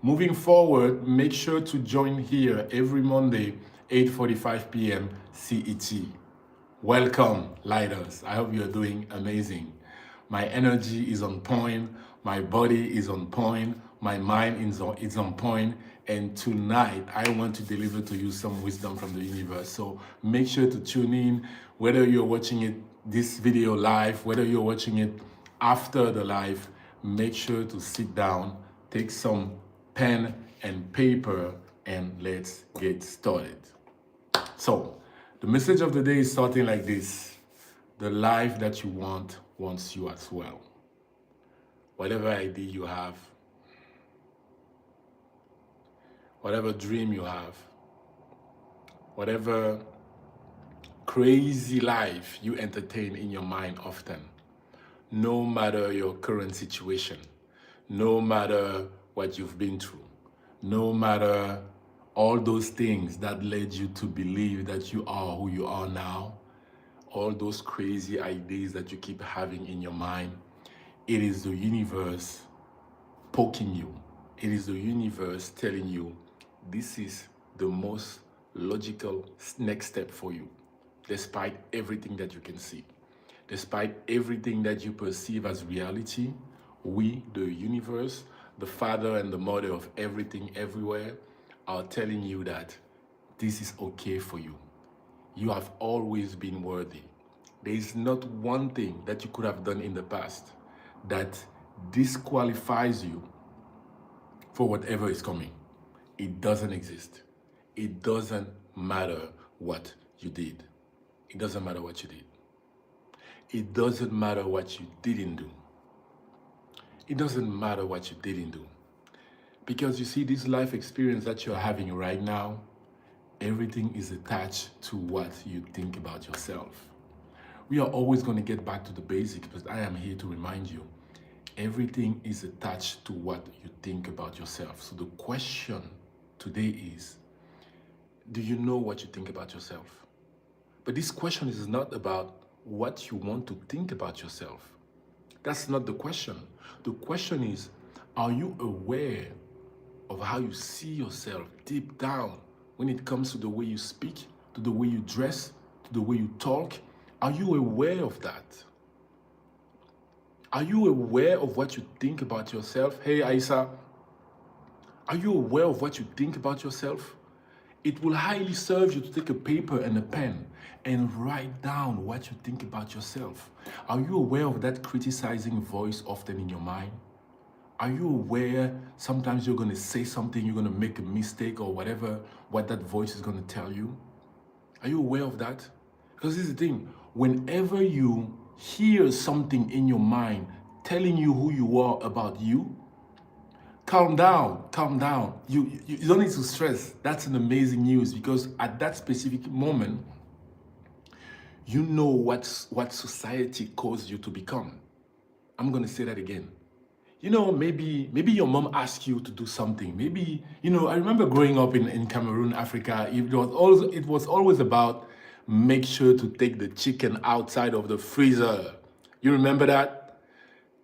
Moving forward, make sure to join here every Monday, 8:45 p.m. CET. Welcome, lighters. I hope you're doing amazing. My energy is on point, my body is on point, my mind is on point, and tonight I want to deliver to you some wisdom from the universe. So make sure to tune in, whether you're watching it this video live, whether you're watching it after the live, make sure to sit down, take some pen and paper, and let's get started. So, the message of the day is starting like this. The life that you want wants you as well. Whatever idea you have, whatever dream you have, whatever crazy life you entertain in your mind often, no matter your current situation, no matter what you've been through, no matter all those things that led you to believe that you are who you are now, all those crazy ideas that you keep having in your mind, it is the universe poking you. It is the universe telling you this is the most logical next step for you, despite everything that you can see. Despite everything that you perceive as reality, we, the universe, the father and the mother of everything everywhere, are telling you that this is okay for you. You have always been worthy. There is not one thing that you could have done in the past that disqualifies you for whatever is coming. It doesn't exist. It doesn't matter what you did. It doesn't matter what you did. It doesn't matter what you didn't do. It doesn't matter what you didn't do. Because you see, this life experience that you're having right now, everything is attached to what you think about yourself. We are always going to get back to the basics, but I am here to remind you, everything is attached to what you think about yourself. So the question today is, do you know what you think about yourself? But this question is not about what you want to think about yourself. That's not the question. The question is, are you aware of how you see yourself deep down when it comes to the way you speak, to the way you dress, to the way you talk? Are you aware of that? Are you aware of what you think about yourself? Hey, Aisa, are you aware of what you think about yourself? It will highly serve you to take a paper and a pen and write down what you think about yourself. Are you aware of that criticizing voice often in your mind? Are you aware sometimes you're going to say something, you're going to make a mistake or whatever, what that voice is going to tell you? Are you aware of that? Because this is the thing, whenever you hear something in your mind telling you who you are about you, calm down, calm down. You don't need to stress. That's an amazing news, because at that specific moment, you know what society caused you to become. I'm going to say that again. You know, maybe your mom asked you to do something. Maybe, I remember growing up in Cameroon, Africa, it was always about make sure to take the chicken outside of the freezer. You remember that?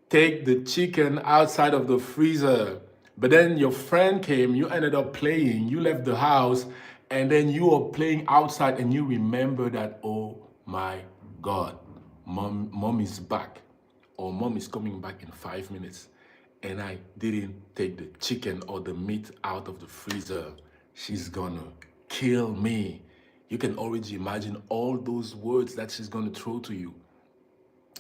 Take the chicken outside of the freezer. But then your friend came, you ended up playing, you left the house, and then you were playing outside and you remember that, oh my God, mom is back, or mom is coming back in 5 minutes, and I didn't take the chicken or the meat out of the freezer. She's gonna kill me. You can already imagine all those words that she's gonna throw to you,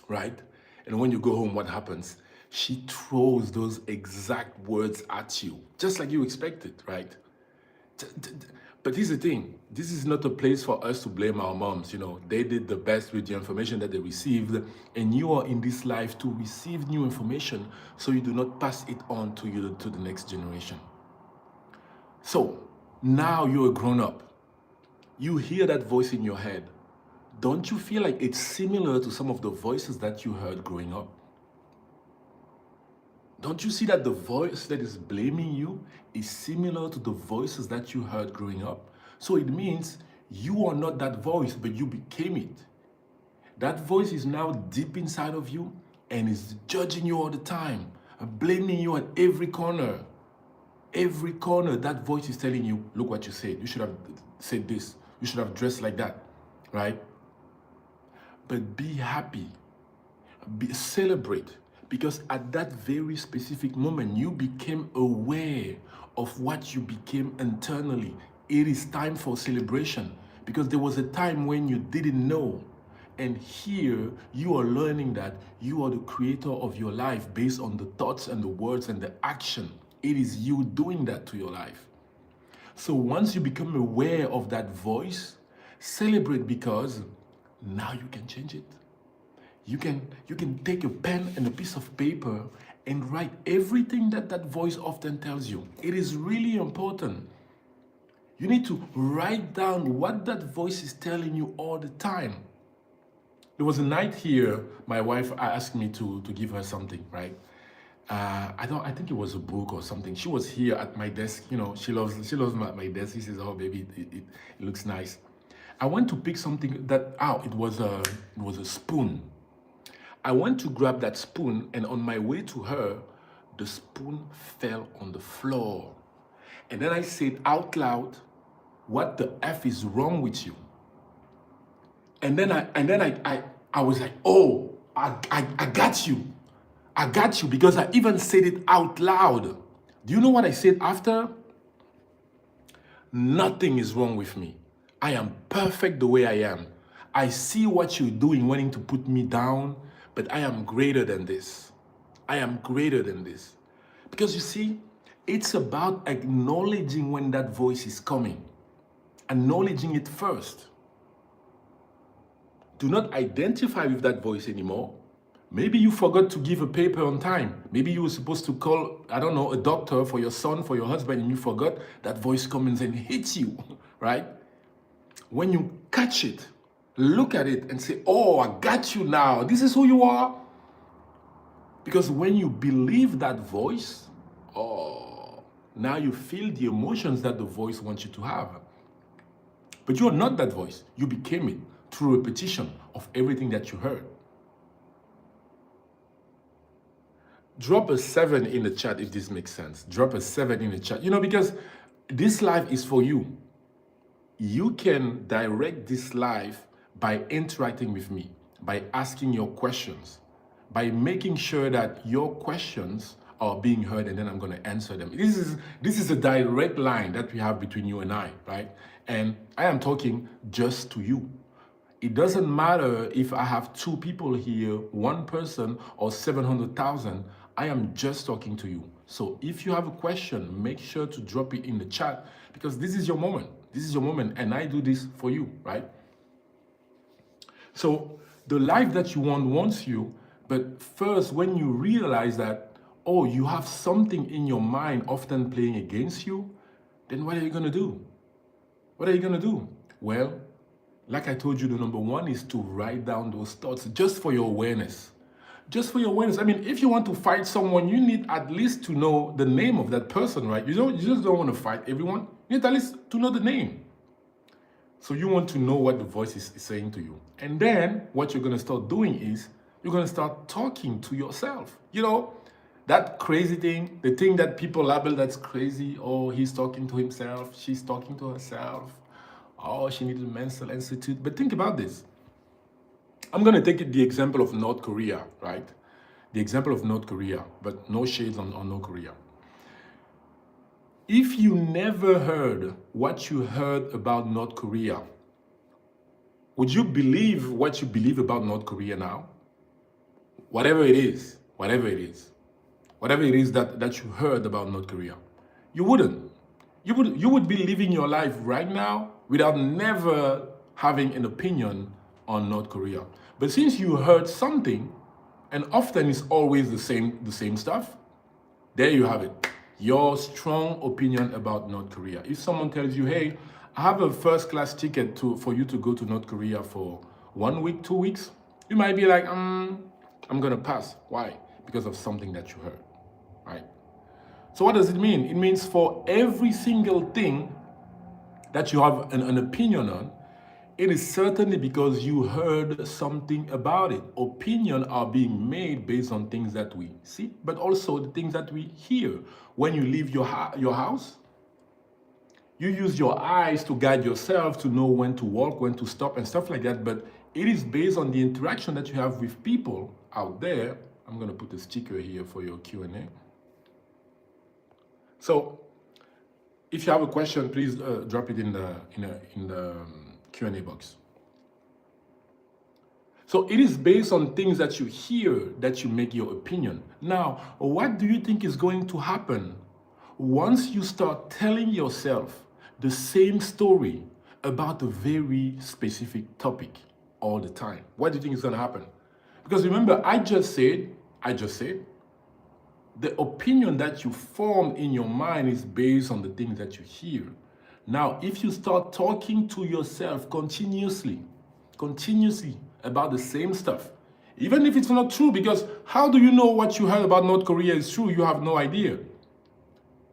right? And when you go home, what happens? She throws those exact words at you, just like you expected, right? But here's the thing. This is not a place for us to blame our moms. They did the best with the information that they received, and you are in this life to receive new information so you do not pass it on to the next generation. So now you're a grown up. You hear that voice in your head. Don't you feel like it's similar to some of the voices that you heard growing up? Don't you see that the voice that is blaming you is similar to the voices that you heard growing up? So it means you are not that voice, but you became it. That voice is now deep inside of you and is judging you all the time, blaming you at every corner. Every corner, that voice is telling you, look what you said. You should have said this. You should have dressed like that, right? But be happy. Celebrate. Because at that very specific moment, you became aware of what you became internally. It is time for celebration. Because there was a time when you didn't know. And here, you are learning that you are the creator of your life based on the thoughts and the words and the action. It is you doing that to your life. So once you become aware of that voice, celebrate, because now you can change it. You can take a pen and a piece of paper and write everything that that voice often tells you. It is really important. You need to write down what that voice is telling you all the time. There was a night here, my wife asked me to give her something, right? I think it was a book or something. She was here at my desk. You know, she loves my desk. She says, "Oh, baby, it looks nice." I went to pick something that it was a spoon. I went to grab that spoon, and on my way to her, the spoon fell on the floor. And then I said out loud, "What the F is wrong with you?" And then I was like, "Oh, I got you. I got you," because I even said it out loud. Do you know what I said after? Nothing is wrong with me. I am perfect the way I am. I see what you're doing, wanting to put me down, but I am greater than this. I am greater than this. Because you see, it's about acknowledging when that voice is coming. Acknowledging it first. Do not identify with that voice anymore. Maybe you forgot to give a paper on time. Maybe you were supposed to call, I don't know, a doctor for your son, for your husband, and you forgot. That voice comes and hits you, right? When you catch it, look at it and say, "Oh, I got you now. This is who you are." Because when you believe that voice, now you feel the emotions that the voice wants you to have. But you are not that voice. You became it through repetition of everything that you heard. Drop a 7 in the chat if this makes sense. Drop a 7 in the chat. You know, because this live is for you. You can direct this live by interacting with me, by asking your questions, by making sure that your questions are being heard, and then I'm going to answer them. This is a direct line that we have between you and I, right? And I am talking just to you. It doesn't matter if I have 2 people here, 1 person, or 700,000. I am just talking to you. So if you have a question, make sure to drop it in the chat, because this is your moment. This is your moment, and I do this for you, right? So the life that you want wants you, but first, when you realize that, you have something in your mind often playing against you, then what are you going to do? What are you going to do? Well, like I told you, the number 1 is to write down those thoughts just for your awareness. Just for your awareness. I mean, if you want to fight someone, you need at least to know the name of that person, right? You just don't want to fight everyone. You need at least to know the name. So you want to know what the voice is saying to you. And then what you're going to start doing is you're going to start talking to yourself. You know, that crazy thing, the thing that people label that's crazy. Oh, he's talking to himself. She's talking to herself. Oh, she needs a mental institute. But think about this. I'm going to take the example of North Korea, right? The example of North Korea, but no shades on North Korea. If you never heard what you heard about North Korea, would you believe what you believe about North Korea now? Whatever it is that you heard about North Korea, you wouldn't. You would be living your life right now without never having an opinion on North Korea. But since you heard something, and often it's always the same stuff, there you have it. Your strong opinion about North Korea. If someone tells you, "Hey, I have a first-class ticket for you to go to North Korea for 1 week, 2 weeks," you might be like, I'm gonna pass. Why? Because of something that you heard, right? So what does it mean? It means for every single thing that you have an opinion on, it is certainly because you heard something about it. Opinions are being made based on things that we see, but also the things that we hear. When you leave your house, you use your eyes to guide yourself to know when to walk, when to stop, and stuff like that. But it is based on the interaction that you have with people out there. I'm going to put a sticker here for your Q&A. So if you have a question, please drop it in the Q&A box. So it is based on things that you hear that you make your opinion. Now, what do you think is going to happen once you start telling yourself the same story about a very specific topic all the time? What do you think is going to happen? Because remember, I just said, the opinion that you form in your mind is based on the things that you hear. Now, if you start talking to yourself continuously about the same stuff, even if it's not true, because how do you know what you heard about North Korea is true? You have no idea.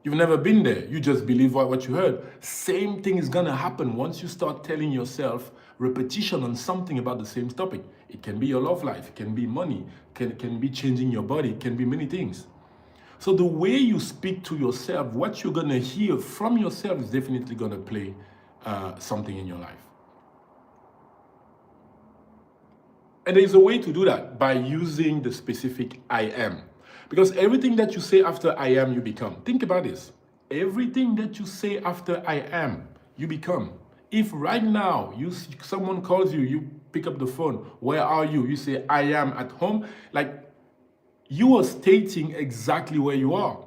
You've never been there. You just believe what you heard. Same thing is gonna happen once you start telling yourself repetition on something about the same topic. It can be your love life, it can be money, can be changing your body, it can be many things. So the way you speak to yourself, what you're gonna hear from yourself is definitely gonna play something in your life. And there's a way to do that by using the specific I am. Because everything that you say after I am, you become. Think about this. Everything that you say after I am, you become. If right now someone calls you, you pick up the phone, where are you? You say, I am at home. Like, you are stating exactly where you are.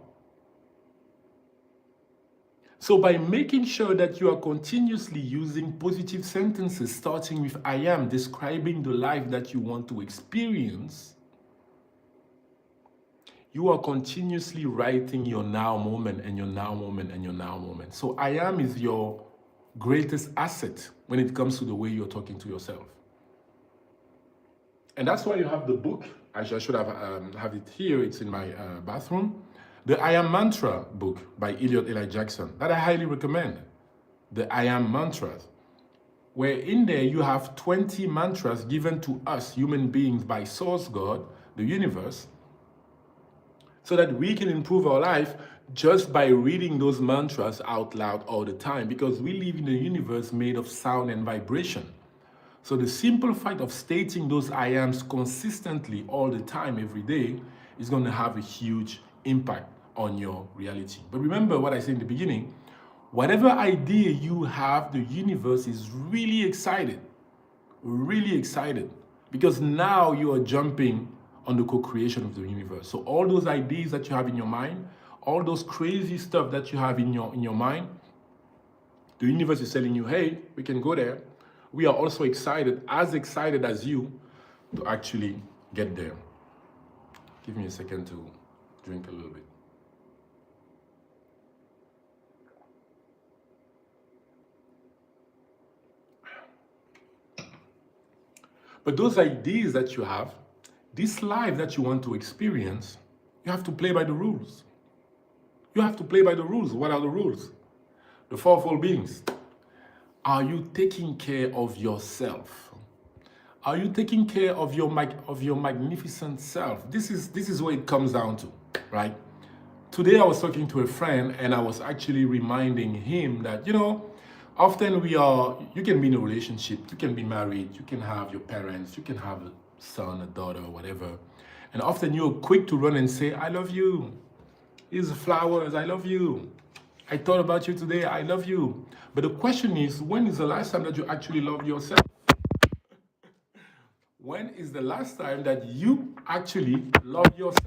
So by making sure that you are continuously using positive sentences, starting with I am, describing the life that you want to experience, you are continuously writing your now moment and your now moment and your now moment. So I am is your greatest asset when it comes to the way you're talking to yourself. And that's why you have the book. Actually, I should have it here. It's in my bathroom. The I Am Mantra book by Elliot Eli Jackson that I highly recommend. The I Am Mantras, where in there you have 20 mantras given to us human beings by Source God, the universe, so that we can improve our life just by reading those mantras out loud all the time, because we live in a universe made of sound and vibration. So the simple fact of stating those I ams consistently all the time, every day, is going to have a huge impact on your reality. But remember what I said in the beginning, whatever idea you have, the universe is really excited, because now you are jumping on the co-creation of the universe. So all those ideas that you have in your mind, all those crazy stuff that you have in your mind, the universe is telling you, hey, we can go there. We are also excited as you, to actually get there. Give me a second to drink a little bit. But those ideas that you have, this life that you want to experience, you have to play by the rules. You have to play by the rules. What are the rules? The fourfold beings. Are you taking care of yourself? Are you taking care of your magnificent self? This is what it comes down to, right? Today I was talking to a friend and I was actually reminding him that, often you can be in a relationship, you can be married, you can have your parents, you can have a son, a daughter, whatever. And often you're quick to run and say, I love you. Here's flowers, I love you. I thought about you today, I love you. But the question is, when is the last time that you actually loved yourself? When is the last time that you actually loved yourself?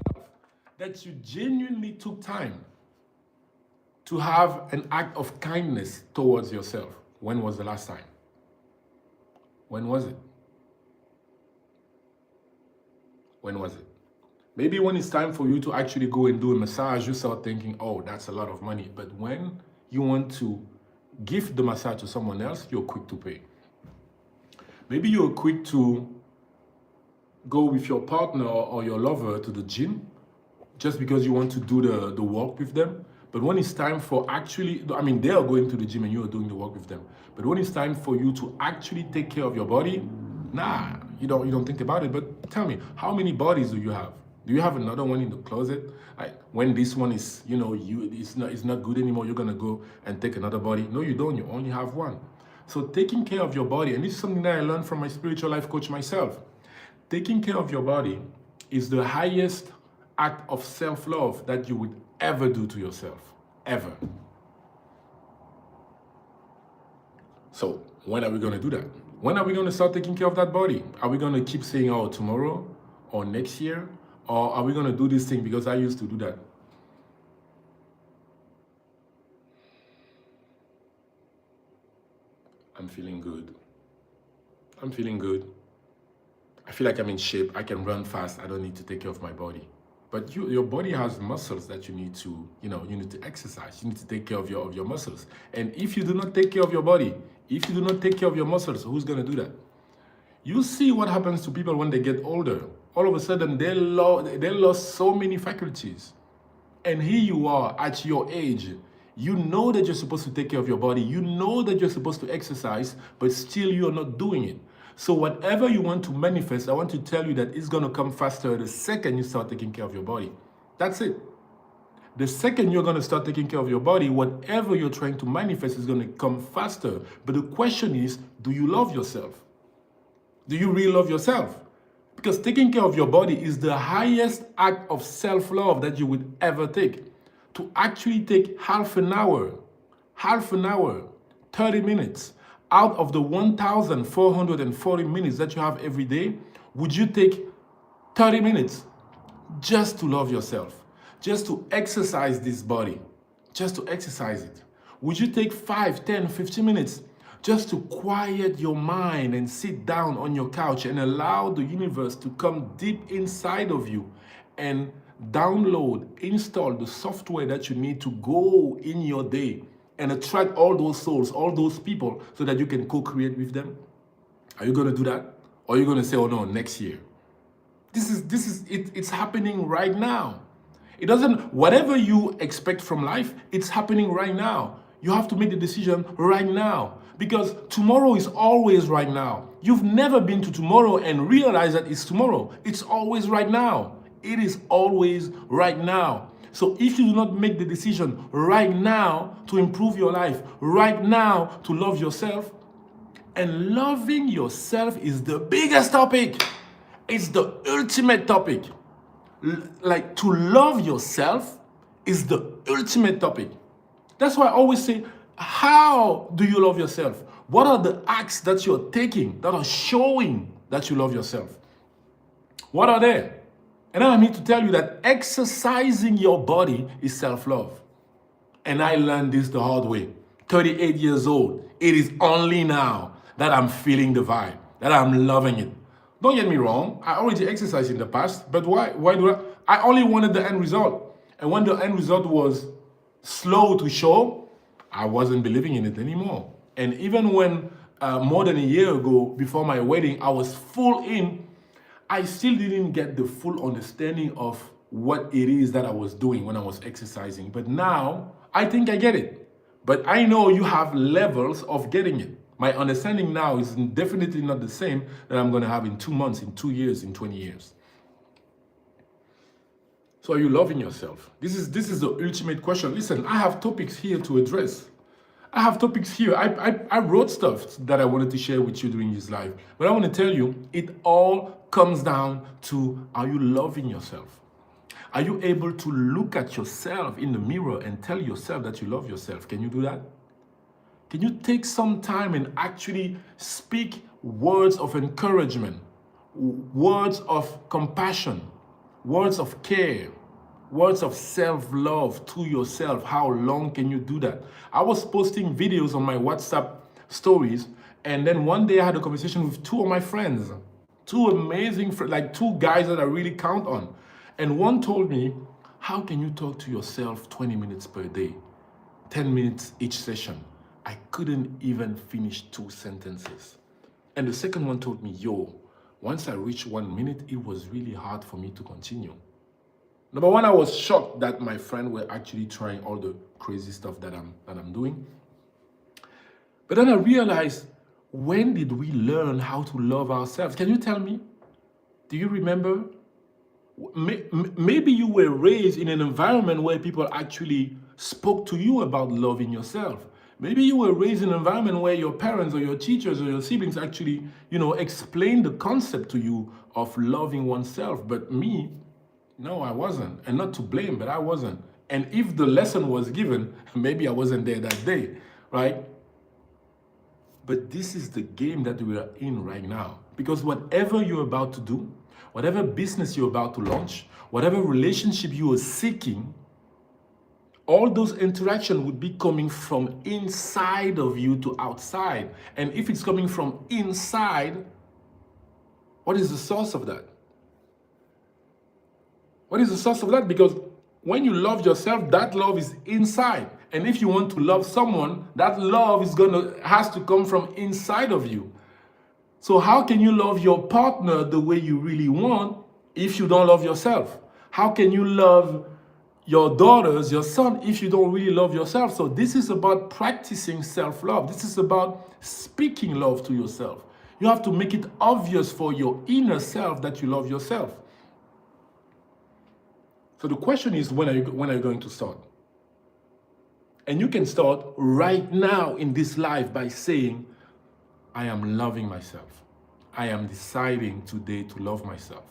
That you genuinely took time to have an act of kindness towards yourself? When was the last time? When was it? When was it? Maybe when it's time for you to actually go and do a massage, you start thinking, oh, that's a lot of money. But when you want to give the massage to someone else, you're quick to pay. Maybe you're quick to go with your partner or your lover to the gym just because you want to do the walk with them. But when it's time for actually, I mean, they are going to the gym and you are doing the work with them. But when it's time for you to actually take care of your body, nah, you don't think about it. But tell me, how many bodies do you have? Do you have another one in the closet? Like when this one is, it's not good anymore, you're gonna go and take another body? No, you don't. You only have one. So taking care of your body, and this is something that I learned from my spiritual life coach myself. Taking care of your body is the highest act of self-love that you would ever do to yourself, ever. So when are we going to do that? When are we going to start taking care of that body? Are we going to keep saying, oh, tomorrow or next year? Or are we going to do this thing because I used to do that? I'm feeling good. I'm feeling good. I feel like I'm in shape. I can run fast. I don't need to take care of my body. But your body has muscles that you need to, you need to exercise. You need to take care of your muscles. And if you do not take care of your body, if you do not take care of your muscles, who's going to do that? You see what happens to people when they get older. All of a sudden, they lost so many faculties. And here you are at your age. You know that you're supposed to take care of your body. You know that you're supposed to exercise, but still you're not doing it. So whatever you want to manifest, I want to tell you that it's going to come faster the second you start taking care of your body. That's it. The second you're going to start taking care of your body, whatever you're trying to manifest is going to come faster. But the question is, do you love yourself? Do you really love yourself? Because taking care of your body is the highest act of self-love that you would ever take. To actually take half an hour, 30 minutes, out of the 1,440 minutes that you have every day, would you take 30 minutes just to love yourself, just to exercise this body, just to exercise it? Would you take 5, 10, 15 minutes just to quiet your mind and sit down on your couch and allow the universe to come deep inside of you and install the software that you need to go in your day and attract all those souls, all those people, so that you can co-create with them? Are you going to do that? Or are you going to say, oh no, next year? It's happening right now. It doesn't, whatever you expect from life, it's happening right now. You have to make the decision right now, because tomorrow is always right now. You've never been to tomorrow and realized that it's tomorrow. It's always right now. It is always right now. So if you do not make the decision right now to improve your life, right now to love yourself, and loving yourself is the biggest topic. It's the ultimate topic. Like, to love yourself is the ultimate topic. That's why I always say, how do you love yourself? What are the acts that you're taking that are showing that you love yourself? What are they? And I need to tell you that exercising your body is self-love. And I learned this the hard way. 38 years old. It is only now that I'm feeling the vibe, that I'm loving it. Don't get me wrong. I already exercised in the past, but why do I only wanted the end result. And when the end result was slow to show, I wasn't believing in it anymore. And even when more than a year ago, before my wedding, I was full in, I still didn't get the full understanding of what it is that I was doing when I was exercising. But now, I think I get it. But I know you have levels of getting it. My understanding now is definitely not the same that I'm going to have in 2 months, in 2 years, in 20 years. So are you loving yourself? This is the ultimate question. Listen, I have topics here to address. I have topics here. I wrote stuff that I wanted to share with you during this live. But I want to tell you, it all comes down to, are you loving yourself? Are you able to look at yourself in the mirror and tell yourself that you love yourself? Can you do that? Can you take some time and actually speak words of encouragement, words of compassion, words of care, words of self-love to yourself? How long can you do that? I was posting videos on my WhatsApp stories, and then one day I had a conversation with 2 of my friends, 2 amazing friends, like 2 guys that I really count on. And one told me, how can you talk to yourself 20 minutes per day, 10 minutes each session? I couldn't even finish 2 sentences. And the second one told me, yo, once I reached 1 minute, it was really hard for me to continue. Number one, I was shocked that my friend were actually trying all the crazy stuff that I'm doing. But then I realized, when did we learn how to love ourselves? Can you tell me? Do you remember? Maybe you were raised in an environment where people actually spoke to you about loving yourself. Maybe you were raised in an environment where your parents or your teachers or your siblings actually, explained the concept to you of loving oneself. But me, no, I wasn't. And not to blame, but I wasn't. And if the lesson was given, maybe I wasn't there that day, right? But this is the game that we are in right now. Because whatever you're about to do, whatever business you're about to launch, whatever relationship you are seeking, all those interactions would be coming from inside of you to outside. And if it's coming from inside, what is the source of that? What is the source of that? Because when you love yourself, that love is inside. And if you want to love someone, that love has to come from inside of you. So how can you love your partner the way you really want if you don't love yourself? How can you love your daughters, your son, if you don't really love yourself? So this is about practicing self-love. This is about speaking love to yourself. You have to make it obvious for your inner self that you love yourself. So the question is, when are you going to start? And you can start right now in this life by saying, I am loving myself. I am deciding today to love myself.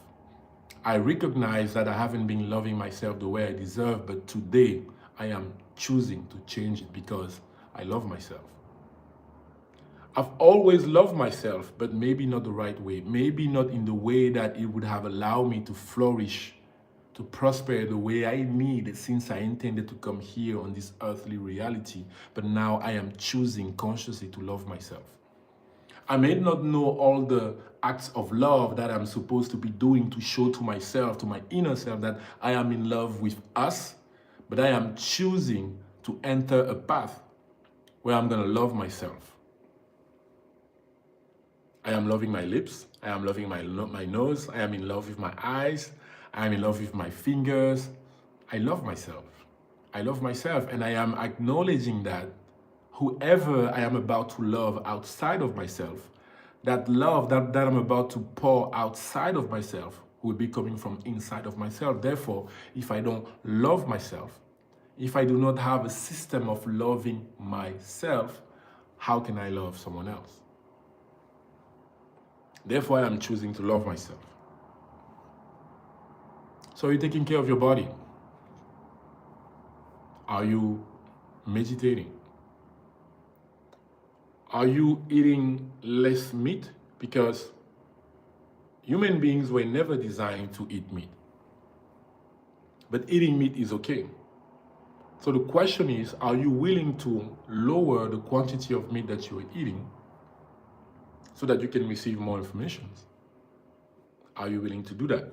I recognize that I haven't been loving myself the way I deserve, but today I am choosing to change it because I love myself. I've always loved myself, but maybe not the right way. Maybe not in the way that it would have allowed me to flourish, to prosper the way I need, since I intended to come here on this earthly reality. But now I am choosing consciously to love myself. I may not know all the acts of love that I'm supposed to be doing to show to myself, to my inner self, that I am in love with us, but I am choosing to enter a path where I'm going to love myself. I am loving my lips. I am loving my nose. I am in love with my eyes. I am in love with my fingers. I love myself. I love myself, and I am acknowledging that whoever I am about to love outside of myself, that love that I'm about to pour outside of myself will be coming from inside of myself. Therefore, if I don't love myself, if I do not have a system of loving myself, how can I love someone else? Therefore, I am choosing to love myself. So are you taking care of your body? Are you meditating? Are you eating less meat? Because human beings were never designed to eat meat. But eating meat is okay. So the question is, are you willing to lower the quantity of meat that you are eating so that you can receive more information? Are you willing to do that?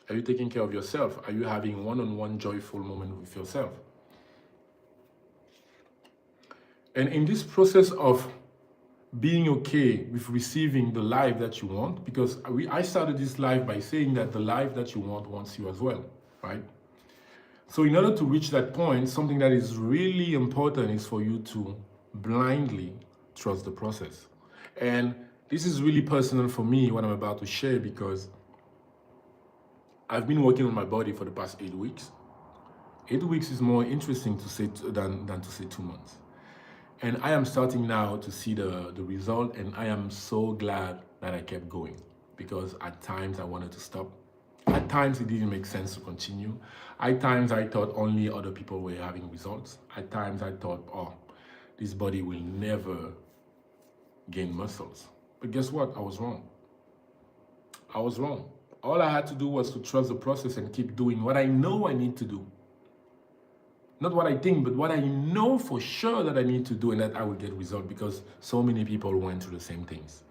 Are you taking care of yourself? Are you having one-on-one joyful moment with yourself? And in this process of being okay with receiving the life that you want, because I started this life by saying that the life that you want wants you as well, right? So in order to reach that point, something that is really important is for you to blindly trust the process. And this is really personal for me, what I'm about to share, because I've been working on my body for the past 8 weeks. 8 weeks is more interesting to say than to say 2 months. And I am starting now to see the result, and I am so glad that I kept going, because at times I wanted to stop. At times it didn't make sense to continue. At times I thought only other people were having results. At times I thought, oh, this body will never gain muscles. But guess what? I was wrong. I was wrong. All I had to do was to trust the process and keep doing what I know I need to do. Not what I think, but what I know for sure that I need to do, and that I will get results, because so many people went through the same things.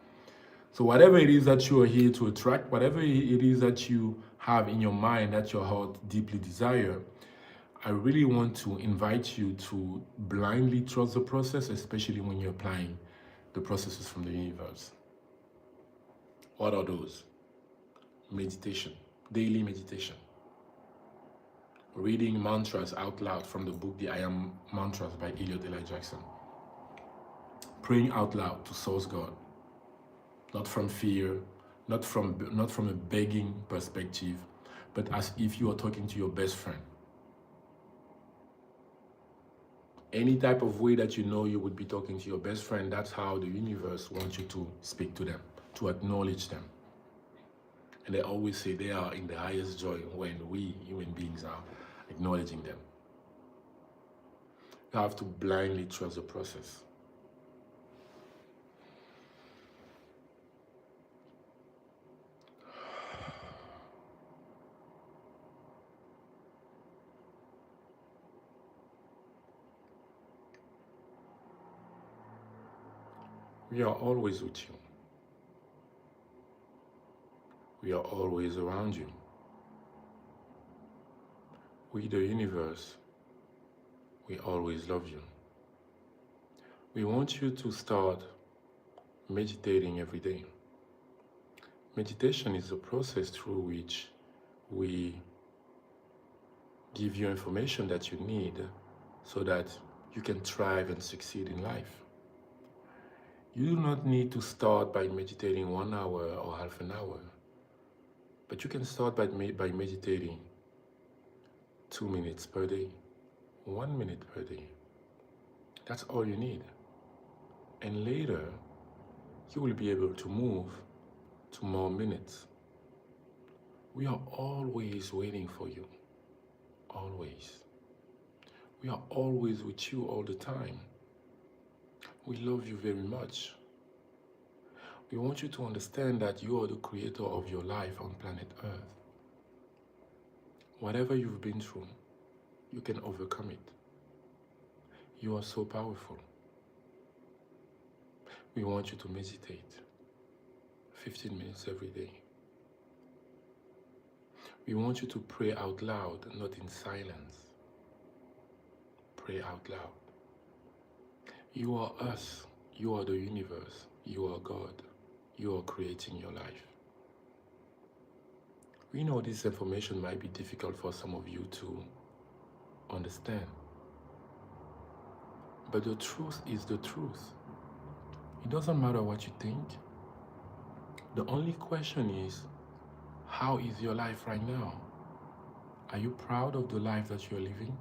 So whatever it is that you are here to attract, whatever it is that you have in your mind that your heart deeply desire, I really want to invite you to blindly trust the process, especially when you're applying the processes from the universe. What are those? Meditation, daily meditation. reading mantras out loud from the book The I Am Mantras by Elliot Eli Jackson. Praying out loud to source God, not from fear, not from a begging perspective, but as if you are talking to your best friend. Any type of way that you know you would be talking to your best friend, that's how the universe wants you to speak to them, to acknowledge them. And they always say they are in the highest joy when we human beings are acknowledging them. You have to blindly trust the process. We are always with you. We are always around you. We, the universe, we always love you. We want you to start meditating every day. Meditation is a process through which we give you information that you need so that you can thrive and succeed in life. You do not need to start by meditating 1 hour or half an hour, but you can start by meditating 2 minutes per day, 1 minute per day. That's all you need. And later, you will be able to move to more minutes. We are always waiting for you. Always. We are always with you all the time. We love you very much. We want you to understand that you are the creator of your life on planet Earth. Whatever you've been through, you can overcome it. You are so powerful. We want you to meditate 15 minutes every day. We want you to pray out loud, not in silence. Pray out loud. You are us. You are the universe. You are God. You are creating your life. We know this information might be difficult for some of you to understand. But the truth is the truth. It doesn't matter what you think. The only question is, how is your life right now? Are you proud of the life that you're living?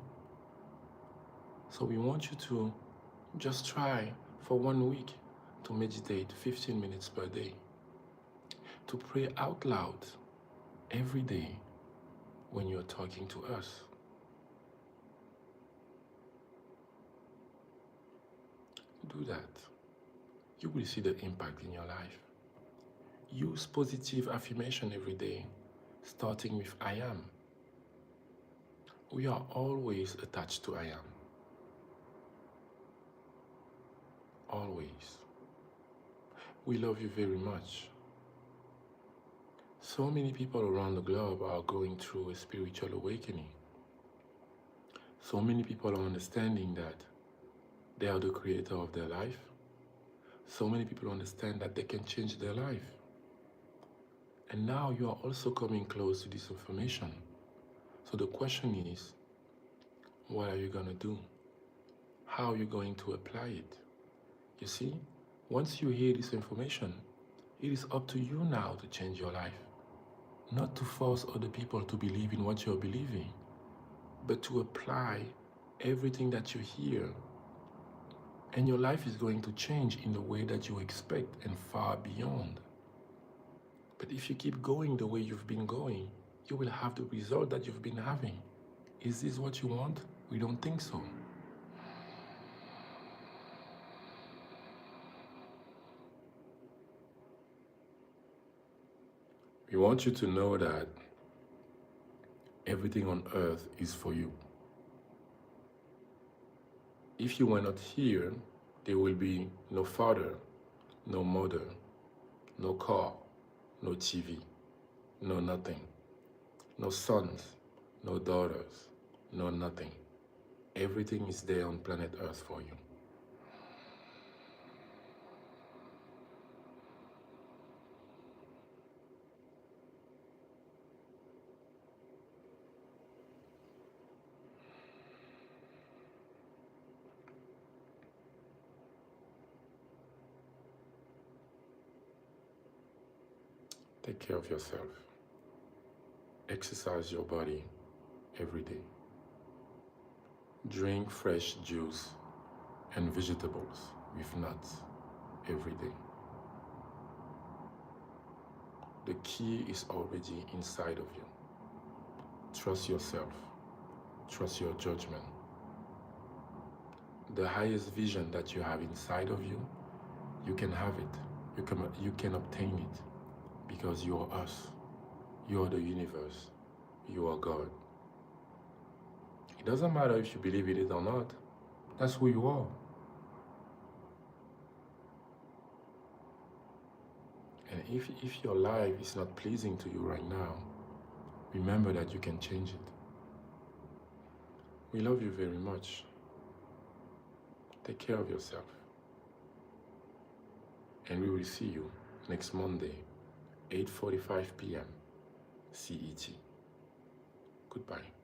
So we want you to just try for 1 week to meditate 15 minutes per day, to pray out loud every day when you're talking to us. Do that. You will see the impact in your life. Use positive affirmation every day, starting with I am. We are always attached to I am. Always. We love you very much. So many people around the globe are going through a spiritual awakening. So many people are understanding that they are the creator of their life. So many people understand that they can change their life. And now you are also coming close to this information. So the question is, what are you going to do? How are you going to apply it? You see, once you hear this information, it is up to you now to change your life. Not to force other people to believe in what you're believing, but to apply everything that you hear. And your life is going to change in the way that you expect and far beyond. But if you keep going the way you've been going, you will have the result that you've been having. Is this what you want? We don't think so. We want you to know that everything on earth is for you. If you were not here, there will be no father, no mother, no car, no TV, no nothing, no sons, no daughters, no nothing. Everything is there on planet Earth for you. Take care of yourself. Exercise your body every day. Drink fresh juice and vegetables with nuts every day. The key is already inside of you. Trust yourself. Trust your judgment. The highest vision that you have inside of you, you can have it. You can obtain it because you are us. You are the universe. You are God. It doesn't matter if you believe in it or not. That's who you are. And if your life is not pleasing to you right now, remember that you can change it. We love you very much. Take care of yourself. And we will see you next Monday, 8:45 p.m. CET. Goodbye.